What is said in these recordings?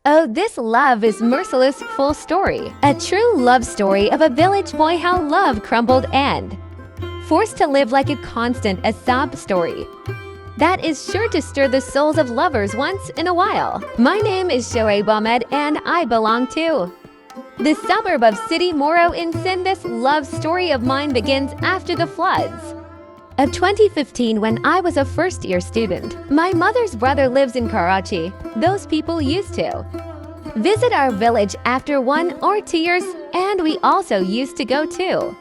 Oh, this love is merciless full story. A true love story of a village boy how love crumbled and forced to live like a constant a sob story. That is sure to stir the souls of lovers once in a while. My name is Shoaib Ahmed and I belong to the suburb of City Moro in Sindh. This love story of mine begins after the floods of 2015 when I was a first-year student. My mother's brother lives in Karachi. Those people used to visit our village after 1 or 2 years, and we also used to go to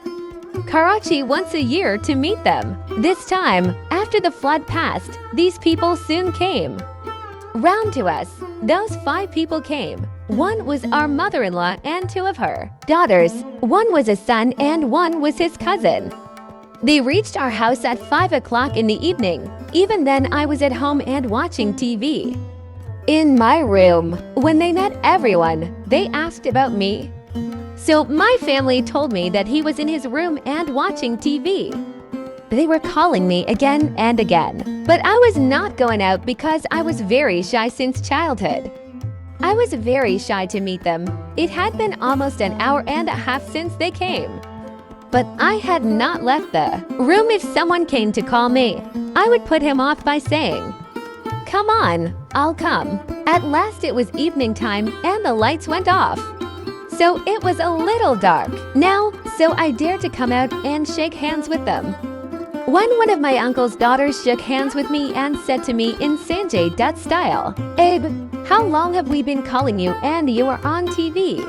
Karachi once a year to meet them. This time, after the flood passed, these people soon came round to us. Those 5 people came. One was our mother-in-law and 2 of her daughters. One was a son and one was his cousin. They reached our house at 5 o'clock in the evening. Even then, I was at home and watching TV in my room. When they met everyone, they asked about me. So my family told me that he was in his room and watching TV. They were calling me again and again, but I was not going out because I was very shy since childhood. I was very shy to meet them. It had been almost an hour and a half since they came. But I had not left the room. If someone came to call me, I would put him off by saying, "Come on, I'll come." At last it was evening time and the lights went off. So it was a little dark now, so I dared to come out and shake hands with them. When one of my uncle's daughters shook hands with me and said to me in Sanjay Dutt style, "Abe, how long have we been calling you and you are on TV?"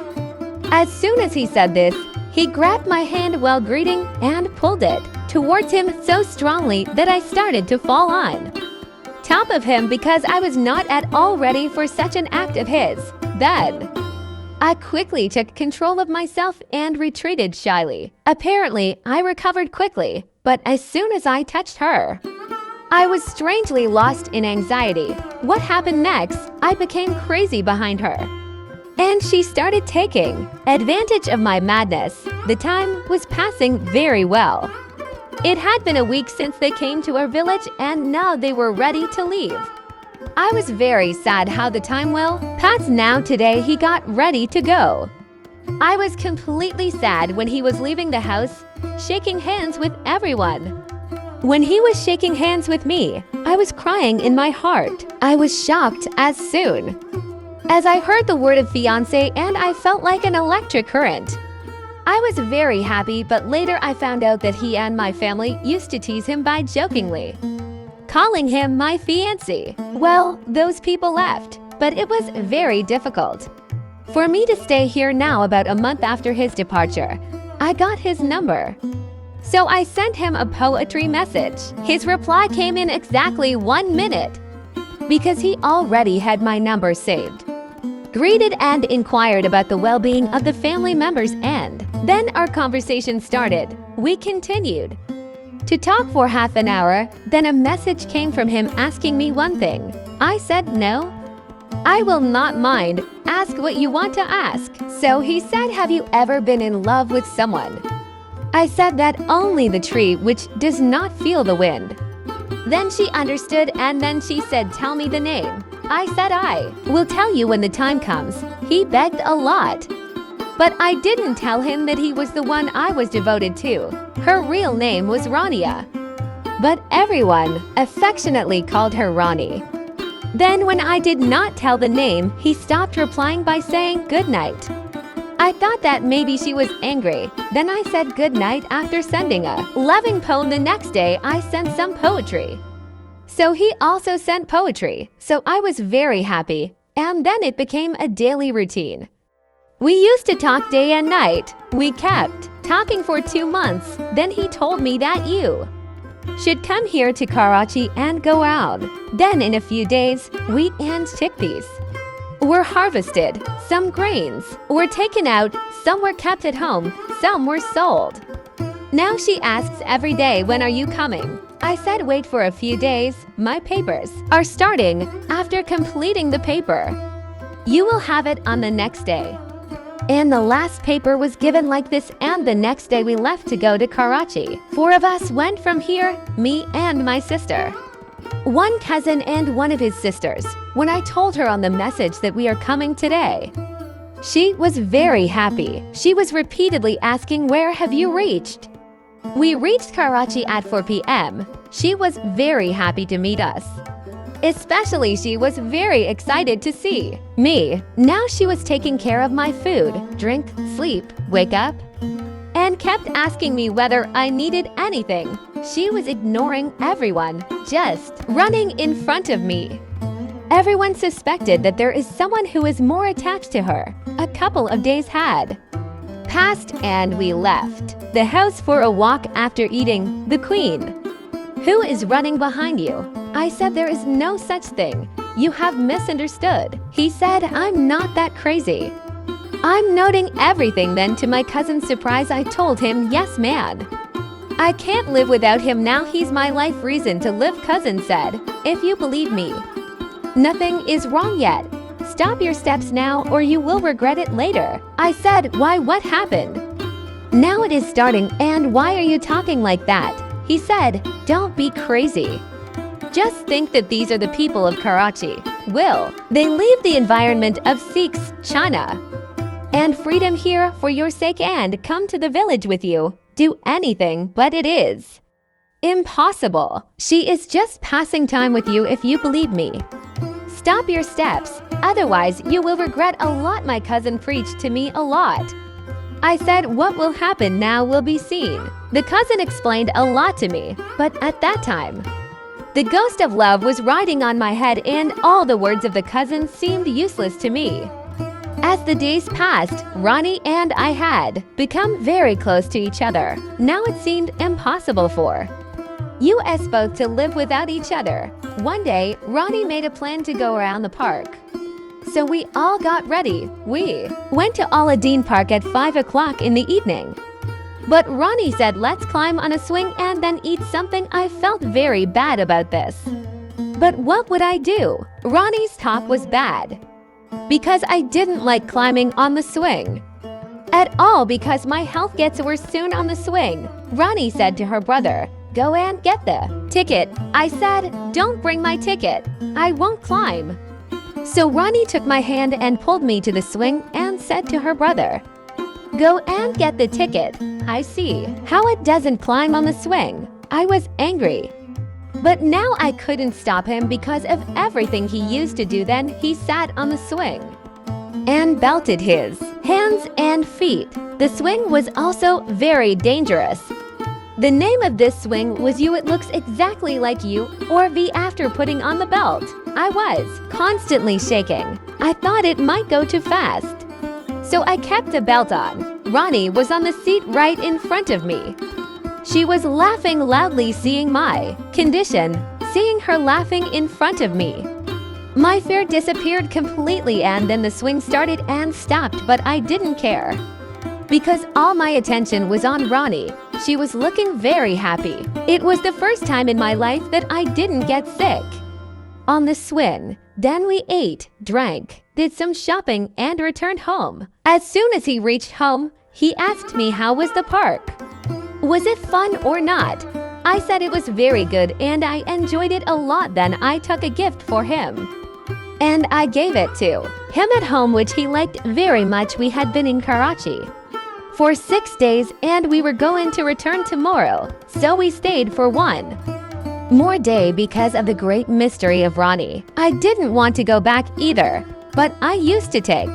As soon as he said this, he grabbed my hand while greeting and pulled it towards him so strongly that I started to fall on top of him because I was not at all ready for such an act of his. Then I quickly took control of myself and retreated shyly. Apparently, I recovered quickly, but as soon as I touched her, I was strangely lost in anxiety. What happened next? I became crazy behind her, and she started taking advantage of my madness. The time was passing very well. It had been a week since they came to our village and now they were ready to leave. I was very sad how the time will pass. Now today he got ready to go. I was completely sad when he was leaving the house, shaking hands with everyone. When he was shaking hands with me, I was crying in my heart. I was shocked as soon as I heard the word of fiancé and I felt like an electric current. I was very happy, but later I found out that he and my family used to tease him by jokingly calling him my fiancé. Well, those people left, but it was very difficult for me to stay here now. About a month after his departure, I got his number. So I sent him a poetry message. His reply came in exactly 1 minute because he already had my number saved. Greeted and inquired about the well-being of the family members, and then our conversation started. We continued to talk for half an hour. Then a message came from him asking me one thing. I said no. I will not mind. Ask what you want to ask. So he said, "Have you ever been in love with someone?" I said that only the tree which does not feel the wind. Then she understood and then she said, "Tell me the name." I said, "I will tell you when the time comes." He begged a lot, but I didn't tell him that he was the one I was devoted to. Her real name was Rania, but everyone affectionately called her Ronnie. Then when I did not tell the name, he stopped replying by saying good night. I thought that maybe she was angry. Then I said good night after sending a loving poem. The next day I sent some poetry. So he also sent poetry. So I was very happy. And then it became a daily routine. We used to talk day and night. We kept talking for 2 months. Then he told me that you should come here to Karachi and go out. Then in a few days, wheat and chickpeas were harvested. Some grains were taken out. Some were kept at home. Some were sold. Now she asks every day, "When are you coming?" I said, "Wait for a few days. My papers are starting." After completing the paper, "You will have it on the next day." And the last paper was given like this, and the next day we left to go to Karachi. 4 of us went from here, me and my sister. one cousin and one of his sisters, when I told her on the message that we are coming today. She was very happy. She was repeatedly asking, "Where have you reached?" We reached Karachi at 4 p.m. She was very happy to meet us. Especially she was very excited to see me. Now she was taking care of my food, drink, sleep, wake up, and kept asking me whether I needed anything. She was ignoring everyone, just running in front of me. Everyone suspected that there is someone who is more attached to her. A couple of days had passed and we left the house for a walk after eating. The Queen, "Who is running behind you?" I said, "There is no such thing. You have misunderstood." He said, "I'm not that crazy." I'm noting everything. Then to my cousin's surprise, I told him, "Yes, man. I can't live without him now. He's my life reason to live." Cousin said, "If you believe me, nothing is wrong yet. Stop your steps now or you will regret it later." I said, "Why, what happened?" "Now it is starting, and why are you talking like that?" He said, "Don't be crazy. Just think that these are the people of Karachi. Will they leave the environment of Sikhs, China, and freedom here for your sake and come to the village with you? Do anything, but it is impossible. She is just passing time with you if you believe me. Stop your steps, otherwise you will regret a lot." My cousin preached to me a lot. I said, "What will happen now will be seen." The cousin explained a lot to me, but at that time, the ghost of love was riding on my head and all the words of the cousin seemed useless to me. As the days passed, Ronnie and I had become very close to each other. Now it seemed impossible for us both to live without each other. One day, Ronnie made a plan to go around the park. So we all got ready. We went to Aladdin Park at 5 o'clock in the evening. But Ronnie said, "Let's climb on a swing and then eat something." I felt very bad about this. But what would I do? Ronnie's talk was bad, because I didn't like climbing on the swing at all because my health gets worse soon on the swing. Ronnie said to her brother, "Go and get the ticket." I said, "Don't bring my ticket. I won't climb." So Ronnie took my hand and pulled me to the swing and said to her brother, "Go and get the ticket." I see how it doesn't climb on the swing. I was angry. But now I couldn't stop him because of everything he used to do. Then he sat on the swing and belted his hands and feet. The swing was also very dangerous. The name of this swing was You. It looks exactly like U or V after putting on the belt. I was constantly shaking. I thought it might go too fast, so I kept the belt on. Ronnie was on the seat right in front of me. She was laughing loudly seeing my condition, seeing her laughing in front of me. My fear disappeared completely and then the swing started and stopped, but I didn't care because all my attention was on Ronnie. She was looking very happy. It was the first time in my life that I didn't get sick on the swing. Then we ate, drank, did some shopping and returned home. As soon as he reached home, he asked me how was the park. Was it fun or not? I said it was very good and I enjoyed it a lot. Then I took a gift for him and I gave it to him at home, which he liked very much. We had been in Karachi for 6 days and we were going to return tomorrow, so we stayed for one more day because of the great mystery of Ronnie. I didn't want to go back either, but I used to take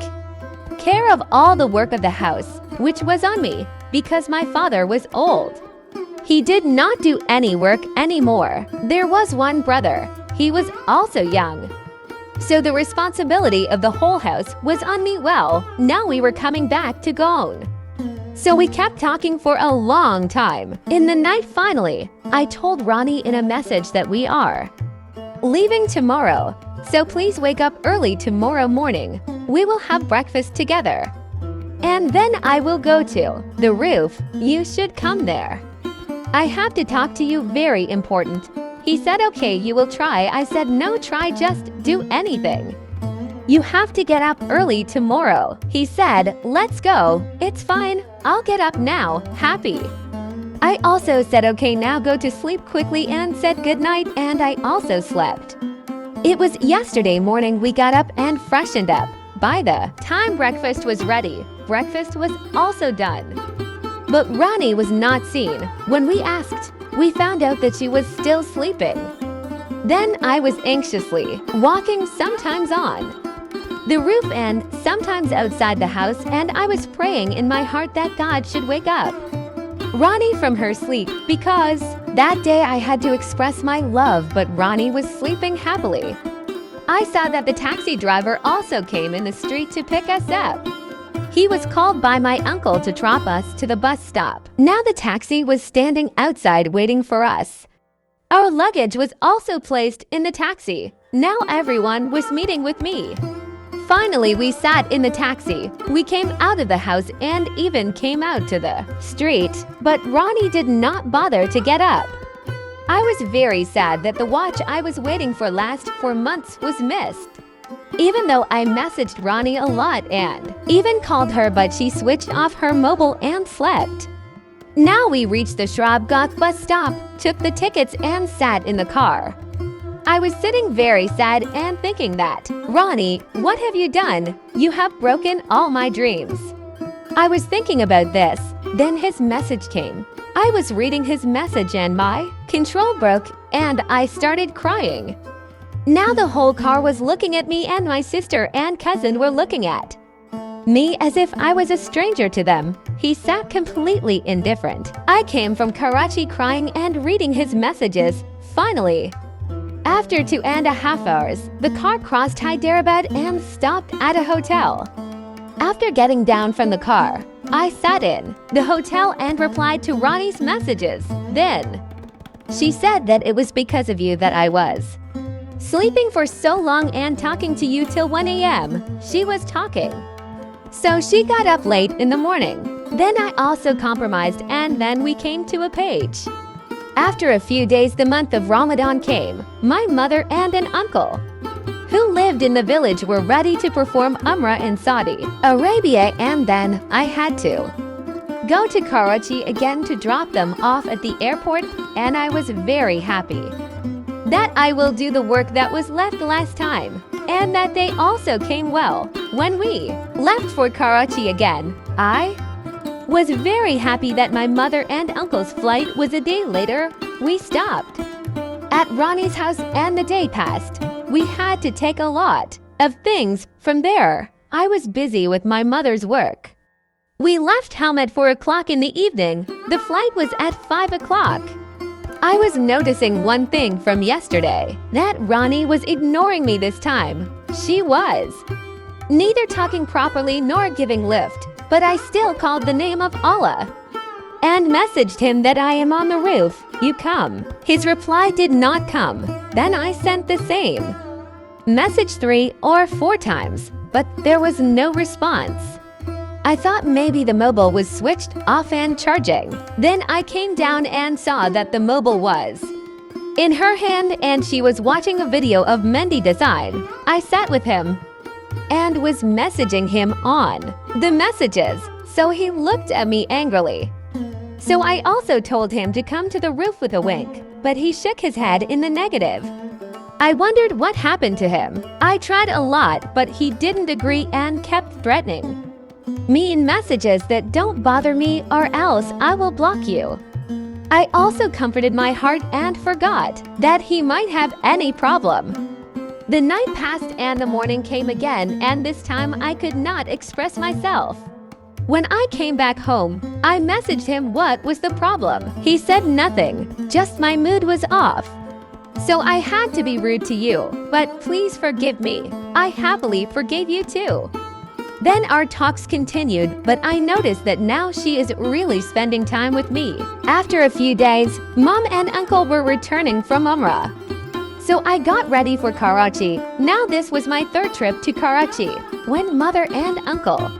care of all the work of the house, which was on me because my father was old. He did not do any work anymore. There was one brother. He was also young, so the responsibility of the whole house was on me. Well, now we were coming back to Goan, so we kept talking for a long time. In the night, finally, I told Ronnie in a message that we are leaving tomorrow, so please wake up early tomorrow morning. We will have breakfast together, and then I will go to the roof. You should come there. I have to talk to you, very important. He said, "Okay, you will try." I said, "No, try, just do anything. You have to get up early tomorrow." He said, "Let's go." It's fine. I'll get up now. Happy. I also said okay, now go to sleep quickly and said goodnight, and I also slept. It was yesterday morning we got up and freshened up. By the time breakfast was ready, breakfast was also done. But Ronnie was not seen. When we asked, we found out that she was still sleeping. Then I was anxiously walking sometimes on the roof and sometimes outside the house, and I was praying in my heart that God should wake up Ronnie from her sleep, because that day I had to express my love, but Ronnie was sleeping happily. I saw that the taxi driver also came in the street to pick us up. He was called by my uncle to drop us to the bus stop. Now the taxi was standing outside waiting for us. Our luggage was also placed in the taxi. Now everyone was meeting with me. Finally, we sat in the taxi. We came out of the house and even came out to the street, but Ronnie did not bother to get up. I was very sad that the watch I was waiting for last 4 months was missed. Even though I messaged Ronnie a lot and even called her, but she switched off her mobile and slept. Now we reached the Shrubgoth bus stop, took the tickets and sat in the car. I was sitting very sad and thinking that, Ronnie, what have you done? You have broken all my dreams. I was thinking about this. Then his message came. I was reading his message and my control broke and I started crying. Now the whole car was looking at me, and my sister and cousin were looking at me as if I was a stranger to them. He sat completely indifferent. I came from Karachi crying and reading his messages. Finally, after 2.5 hours, the car crossed Hyderabad and stopped at a hotel. After getting down from the car, I sat in the hotel and replied to Ronnie's messages. Then, she said that it was because of you that I was sleeping for so long and talking to you till 1 a.m. She was talking. So she got up late in the morning. Then I also compromised, and then we came to a page. After a few days, the month of Ramadan came. My mother and an uncle who lived in the village were ready to perform Umrah in Saudi Arabia, and then I had to go to Karachi again to drop them off at the airport, and I was very happy that I will do the work that was left last time, and that they also came well. When we left for Karachi again, I was very happy that my mother and uncle's flight was a day later. We stopped at Ronnie's house and the day passed. We had to take a lot of things from there. I was busy with my mother's work. We left home at 4 o'clock in the evening. The flight was at 5 o'clock. I was noticing one thing from yesterday, that Ronnie was ignoring me this time. She was neither talking properly nor giving lift, but I still called the name of Allah and messaged him that I am on the roof. You come. His reply did not come. Then I sent the same message 3 or 4 times, but there was no response. I thought maybe the mobile was switched off and charging. Then I came down and saw that the mobile was in her hand and she was watching a video of Mendi design. I sat with him and was messaging him on the messages, so he looked at me angrily. So I also told him to come to the roof with a wink, but he shook his head in the negative. I wondered what happened to him. I tried a lot, but he didn't agree and kept threatening me in messages that don't bother me or else I will block you. I also comforted my heart and forgot that he might have any problem. The night passed and the morning came again, and this time I could not express myself. When I came back home, I messaged him what was the problem. He said nothing, just my mood was off. So I had to be rude to you, but please forgive me. I happily forgave you too. Then our talks continued, but I noticed that now she is really spending time with me. After a few days, Mom and Uncle were returning from Umrah. So I got ready for Karachi. Now this was my 3rd trip to Karachi, when Mother and Uncle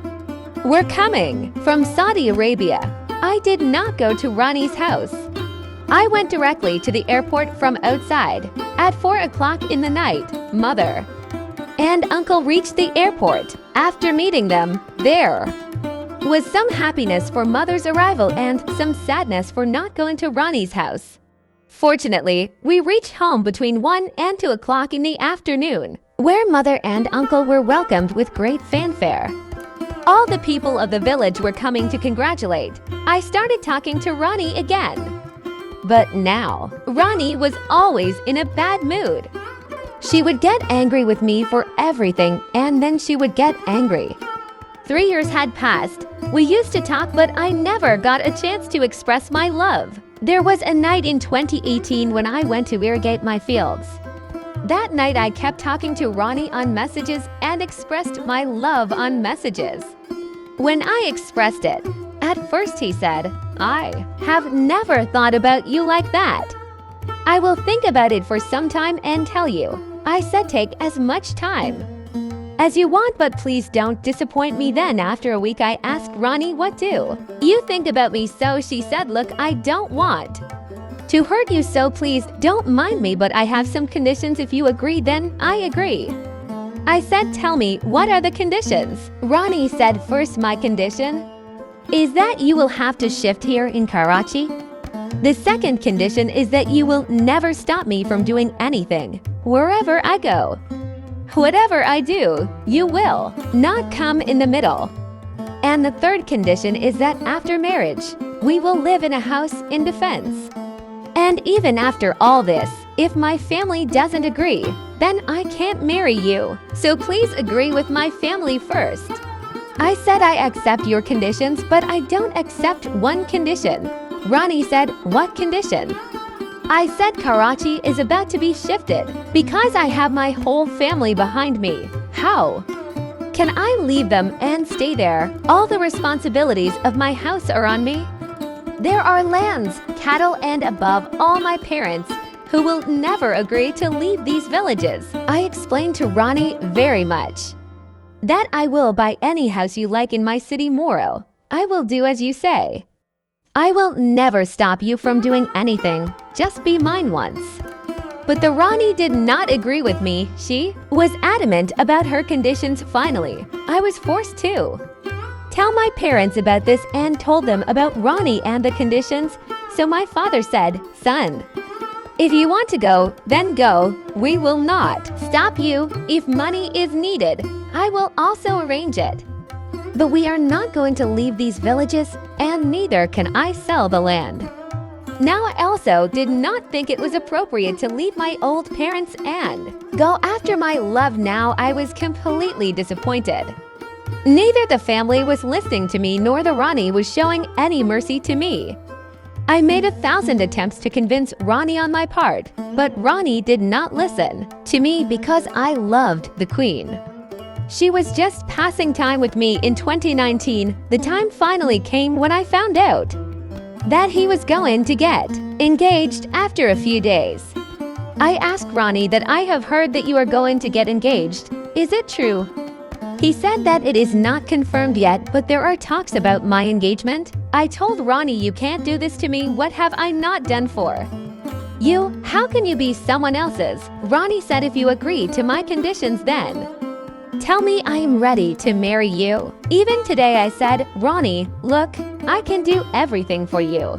were coming from Saudi Arabia. I did not go to Ronnie's house. I went directly to the airport from outside. At 4 o'clock in the night, Mother and Uncle reached the airport. After meeting them there, was some happiness for Mother's arrival and some sadness for not going to Ronnie's house. Fortunately, we reached home between 1 and 2 o'clock in the afternoon, where Mother and Uncle were welcomed with great fanfare. All the people of the village were coming to congratulate. I started talking to Ronnie again. But now, Ronnie was always in a bad mood. She would get angry with me for everything, and then she would get angry. 3 years had passed. We used to talk, but I never got a chance to express my love. There was a night in 2018 when I went to irrigate my fields. That night I kept talking to Ronnie on messages and expressed my love on messages. When I expressed it, at first he said, "I have never thought about you like that. I will think about it for some time and tell you." I said, "Take as much time as you want, but please don't disappoint me." Then after a week I asked Ronnie what to. "You think about me so," she said. "Look, I don't want to hurt you, so please don't mind me, but I have some conditions. If you agree, then I agree." I said, "Tell me, what are the conditions?" Ronnie said, "First, my condition is that you will have to shift here in Karachi. The second condition is that you will never stop me from doing anything. Wherever I go, whatever I do, you will not come in the middle. And the third condition is that after marriage, we will live in a house in defense. And even after all this, if my family doesn't agree, then I can't marry you. So please agree with my family first." I said, "I accept your conditions, but I don't accept one condition." Ronnie said, "What condition?" I said, "Karachi is about to be shifted because I have my whole family behind me. How can I leave them and stay there? All the responsibilities of my house are on me. There are lands, cattle, and above all my parents who will never agree to leave these villages." I explained to Ronnie very much that I will buy any house you like in my city Moro. I will do as you say. I will never stop you from doing anything. Just be mine once. But the Ronnie did not agree with me. She was adamant about her conditions. Finally, I was forced to tell my parents about this and told them about Ronnie and the conditions. So my father said, "Son, if you want to go, then go. We will not stop you. If money is needed, I will also arrange it. But we are not going to leave these villages, and neither can I sell the land." Now I also did not think it was appropriate to leave my old parents and go after my love. Now I was completely disappointed. Neither the family was listening to me nor the Ronnie was showing any mercy to me. I made 1,000 attempts to convince Ronnie on my part, but Ronnie did not listen to me because I loved the Queen. She was just passing time with me. In 2019, the time finally came when I found out that he was going to get engaged after a few days. I asked Ronnie that I have heard that you are going to get engaged. Is it true? He said that it is not confirmed yet, but there are talks about my engagement. I told Ronnie, "You can't do this to me. What have I not done for you? How can you be someone else's?" Ronnie said, "If you agree to my conditions, then tell me I am ready to marry you." Even today I said, "Ronnie, look, I can do everything for you,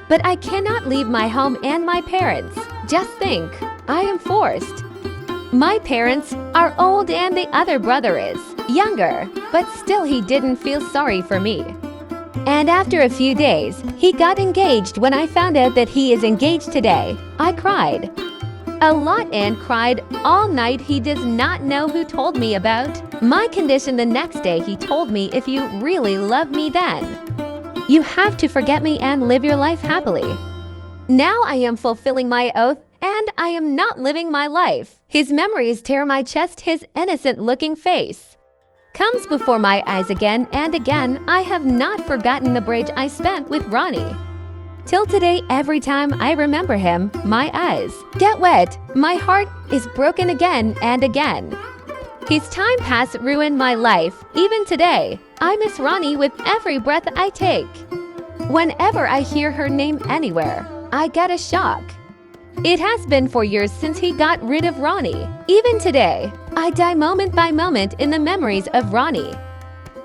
but I cannot leave my home and my parents. Just think, I am forced. My parents are old and the other brother is younger," but still he didn't feel sorry for me. And after a few days, he got engaged. When I found out that he is engaged today, I cried a lot and cried all night. He does not know who told me about my condition. The next day he told me, "If you really love me, then you have to forget me and live your life happily." Now I am fulfilling my oath and I am not living my life. His memories tear my chest. His innocent-looking face comes before my eyes again and again. I have not forgotten the bridge I spent with Ronnie. Till today, every time I remember him, my eyes get wet. My heart is broken again and again. His time past ruined my life. Even today, I miss Ronnie with every breath I take. Whenever I hear her name anywhere, I get a shock. It has been 4 years since he got rid of Ronnie. Even today, I die moment by moment in the memories of Ronnie.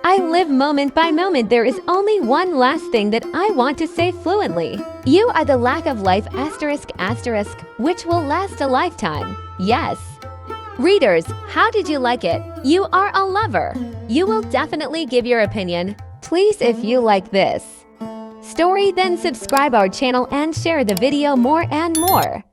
I live moment by moment. There is only one last thing that I want to say fluently. You are the lack of life asterisk asterisk, which will last a lifetime. Yes. Readers, how did you like it? You are a lover. You will definitely give your opinion. Please, if you like this story, then subscribe our channel and share the video more and more.